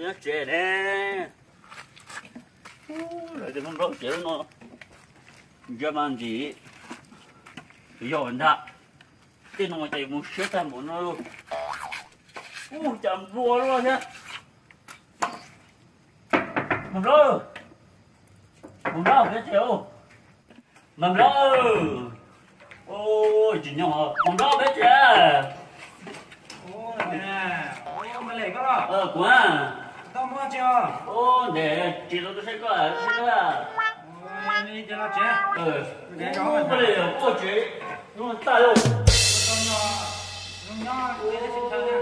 nó trẻ nè lại thì không rõ chuyện nó giờ mang gì giờ anh ta cái nó chạy một xe tan một nó luôn chậm vua luôn nhá mầm lơ cái chiều mầm lơ ôi chị nhỏ mầm lơ cái chiều Ô nè, ô mà lấy cái đó. quá Tao mua chưa? ô để chị tôi sẽ có Ôi, đi cho nó chết. Để đó mà. cái này có chị nhưng mà ta đâu Con nhỏ, để nó xin thằng nha.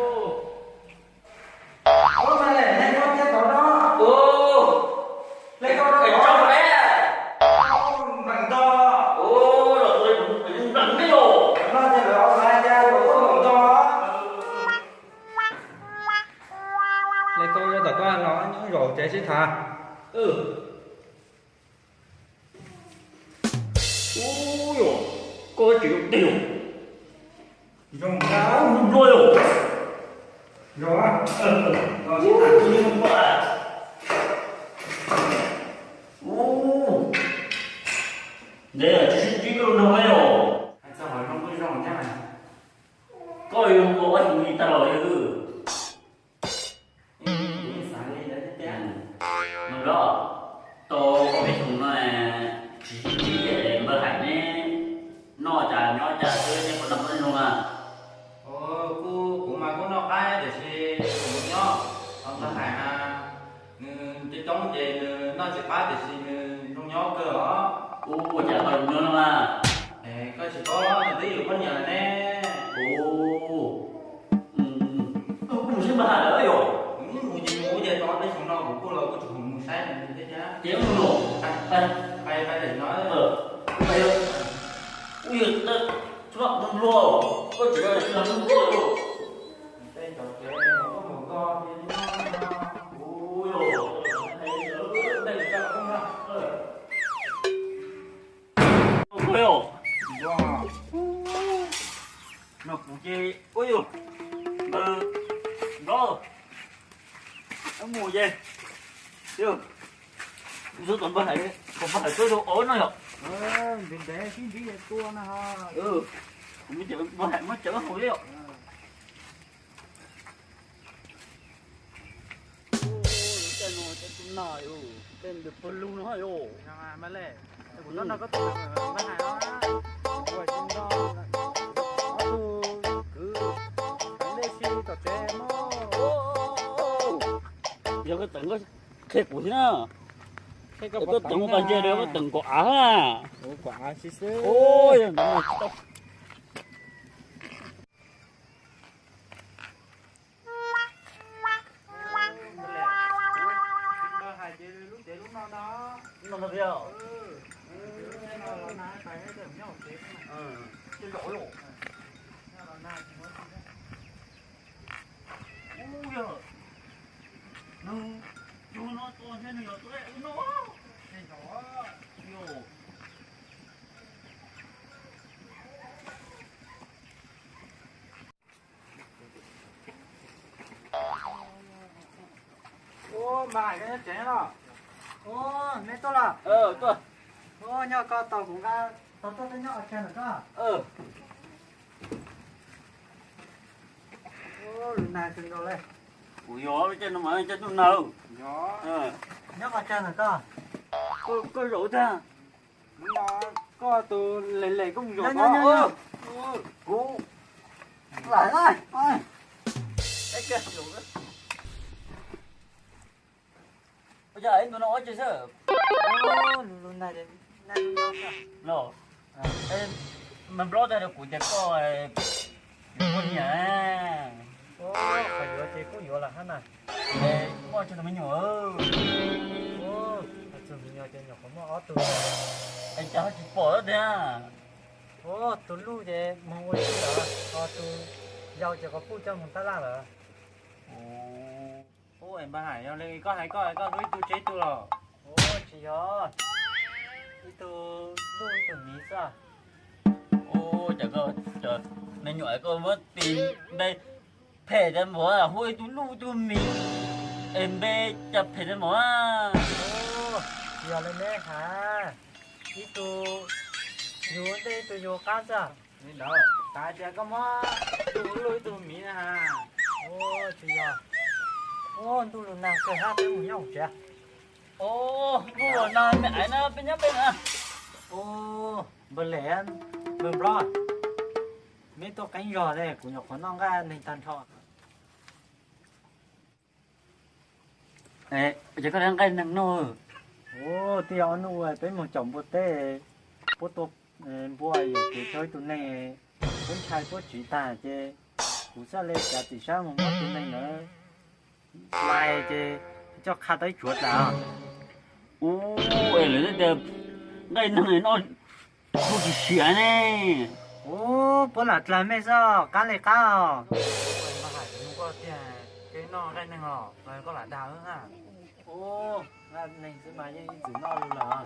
Ô mà lấy con chết đó đó. Lấy con đó. trong bé Ô, bằng to. ô rồi tôi bằng cái đồ Nó chỉ là lại ra rồi có bằng to. Lấy con cho tao con nó những rồi trẻ xin thà. ôi dồi có chịu tiêu Dùng ráo. rồi Rồi á. Rồi xin thà. nhưng mà đây là chỉ có đâu ấy rồi Anh sao hỏi không có rong chắc này. có yêu có anh người ta rồi Sáng đi đấy thế. mà đó tôi có biết thùng nó là chỉ để mà hạnh nè nó chả chơi nên còn nằm lên luôn à Cô mà cô nó cái để xe một nhó ông ta hải à cái trong về nó chỉ phá để xe trong nhó cơ đó chả còn nữa đâu mà có chỉ có tí dụ con nhà nè cũng sẽ mà hả đấy rồi mũ về to đấy chúng nó của cô là cô chủ mũ sai này thế nhá tiếng luôn phải để nói bây giờ ui chúng nó không luôn có chỉ là không luôn đây trò chơi có một con thì ui đây cho không ra không hiểu nó cũng chỉ ui đó nó mùi gì chưa số tuần phải còn phải tôi đồ ổn rồi mình để xin đi tua nó ha mình chở mà chở hồi đấy tên nó tên nào tên được phân lưu nó rồi mà lẽ của nó có tên mà hại nó rồi chúng nó cứ để xin tập chơi mà giờ cái từng cái khét của thế nào cái từng một bàn chơi được cái từng quả à quả xí xí ôi nó là gì à? Cái lỗ lỗ. Ui giời. Nó to thế này rồi tôi nó. Cái nhỏ. Yo. ô mà cái chén đó ô mẹ tôi là Tôi. ô nhỏ con tàu cũng ra tàu tôi nhỏ ở trên nữa cơ ô lần này xin đâu lên Ui giời, trên nó mà trên nó nào. nhỏ nhỏ ở trên nữa cơ Có rượu ta. nó có từ lệ cũng rồi Nhá. Cú. Lại đây. Cái kia rượu đó. Bây giờ anh nó nói chứ sao? ô lần này Nó. Em mình bro đây là của nhà con nhà. ô phải vừa chỉ có vừa là hết này Ê, con cho nó mới nhỏ. ô từ mình nhỏ trên nhỏ có một ót từ Anh cháu chỉ bỏ đó nha. ô từ lúc về mong quay đó ô từ giàu chỉ có phụ cho mình ta là rồi ô em bà hải lên có với tôi chế tôi rồi ô chị ơi đi từ lúc từ mỹ sao Ô trời này nhỏ con mất tiền đây thẻ cho bố là hôi tú lu tu mì em bé chập phải đến mỏ à. Ô, giờ lên đây hả? Đi tụ, dù đây tụ dù cá sao? Nên đó, tại giờ có mó tụ lui tụ mì nè ha. Ô, thì giờ. Ô, tụ lúc nào cười hát với mùi nhau chưa? Ô bố nói mẹ ấy nó bên nhấp bên à. Ô, bữa lẽ, bữa lo. Mấy tô cánh giò đây của nhọc con non ra nên tan thọ. Ê, chỉ có đang cái năng nô. Ô, thì ông nuôi tới một chồng bột tê, bột tô, bùa yêu cái chơi tụi này, con trai bột chỉ ta chứ, cú sa lê cả tỷ sao mà mất tụi này nữa, lại chứ, cho khá tới chuột là, Ô, ấy là đẹp. Cái năng này nó không chỉ xỉa này. ô, bữa là làm mấy sao, cá lê cá à, mà hải nó có tiền, cái nó cái này ngỏ, rồi có là đào nữa à, ô, là này sẽ mà như chữ nó luôn là.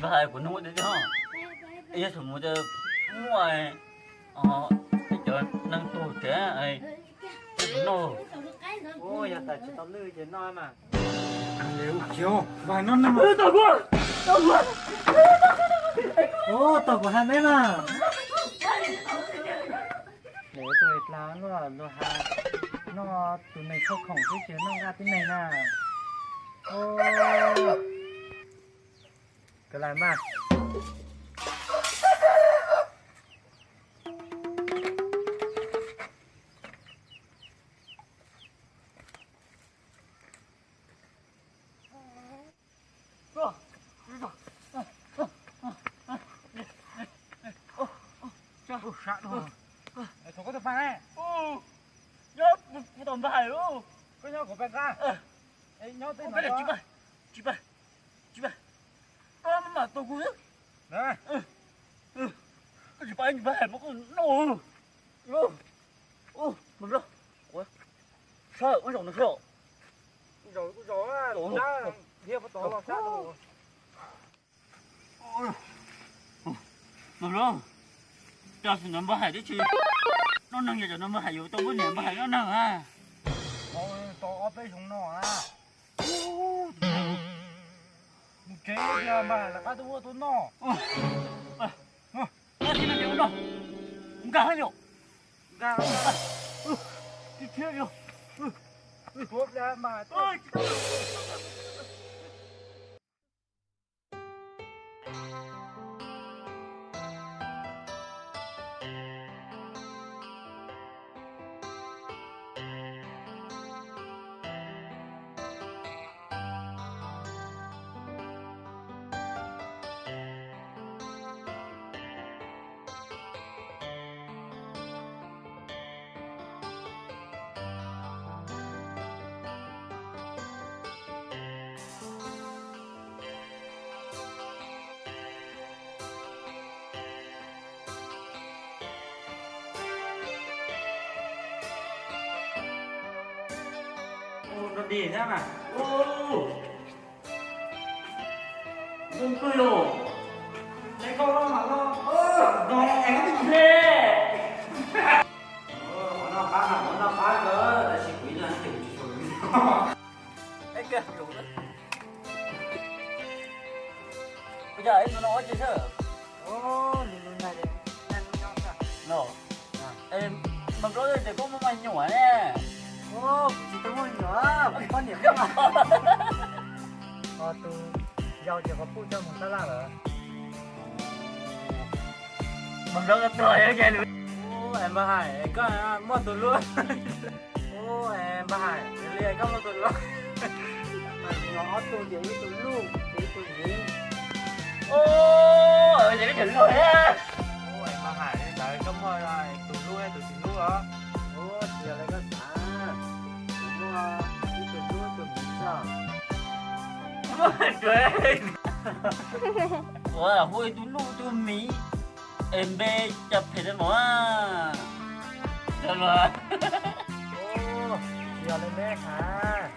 Và hai của nó đấy chứ hả? Ấy là một giờ ngoài cái chỗ năng tổ trẻ ấy. Nó Ôi, giờ ta chỉ tao lư chỉ nói mà. Liệu chiều, bài nó nằm. tao quá. Ô, tao của hai mấy mà. Để tôi lá nó hà, nó tụi này không khổng cái chuyện nó ra thế này nè. Ô, cái này mà. Ủa, sạ rồi. Thôi có được phải này. Ô, nhớ một tầm vải ô. Có nhau của bên ra. Ê, nhau tên Cái nó này chị bà. Mà tôi cũng biết. Đấy. Chị bà anh vải mà còn nổ. Ô, mình đâu? Ủa? Sao? Ôi dồi nó sao? Rồi á, Ủa? ra kia bắt tổ vào sát rồi. Mình đâu? Cho xin nó vải đấy chị. Nó nâng giờ nó mới hay tôi với niệm vải nó nâng à. Ôi, tổ bên chúng nó à. Cái kia mà là các tôi tôi nó. Nó thì nó nhiều đâu. Không cả nhiều. Ra Chị kia nhiều. thuốc ra mà. Ôi, Nó đi ra mà. ô. Không cười rồi. Lấy câu đó mà nó. Nó em có gì thế? Nó phá cỡ là chỉ quý là tiểu chỉ rồi. Cái kia đủ đấy. Bây giờ em nói chứ sao? Ô, lulu này đi, ăn nhau sao? Nó. Em mà nói thì có một mảnh nhỏ nè. Ô, chỉ tôi muốn nữa, con điểm mà. Tôi giao cho có phụ cho một tala rồi. Mà nói cái trời ấy kìa. Ô, em bà Hải, có mua tụi luôn. Ô, em bà Hải, liền có mua tụi luôn. Nó tụi gì, tụi luôn, tụi gì. Ô, ở vậy cái chữ rồi á. Ô, em bà Hải, đợi có mua rồi, tụi luôn hay tụi chị luôn hả? Ô, chị là cái xã. Tụi mua, tụi luôn, tụi mình sao? Cười. Ủa là vui tụi lu tụi mí. Em bé chập thì đến mỏ à. Sao rồi? Ô, giờ lên đây hả?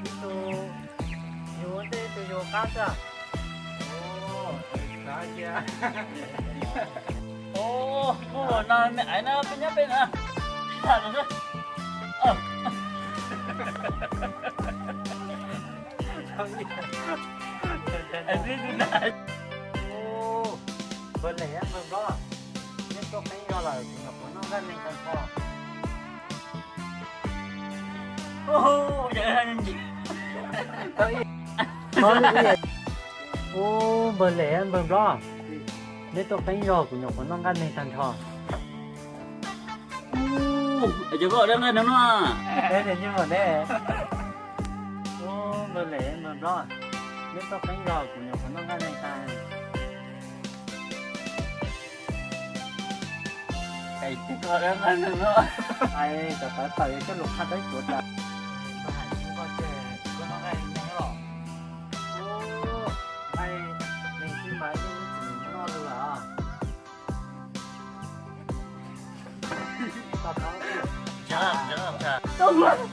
Đi tụ, dù đây tụi dù cá sao? Ô, cá kia. Ô, bố nói mẹ ấy nó bên nhấp bên à. Thật rồi. anh biết thế nào ô bên này ăn bên đó nên có cái do là ngập nó ra nên con kho ô vậy anh gì nói cái gì ô bên này ăn bên đó nên có cái do của nhọc nó ra nên con kho chứ có đang nghe nó đây thì nhưng mà đây ô bên này ăn bên đó nên có cái do của nhọc nó ra nên con cái chứ có đang nghe nó aiจะไปไปก็ลงคันได้ตัวจ้ะมาหาที่ก็เจอก็น้องไอ้ยังหรอโอ้ไอ้ในที่มาที่ถึงนอนดูเหรอตอนเขา chả chả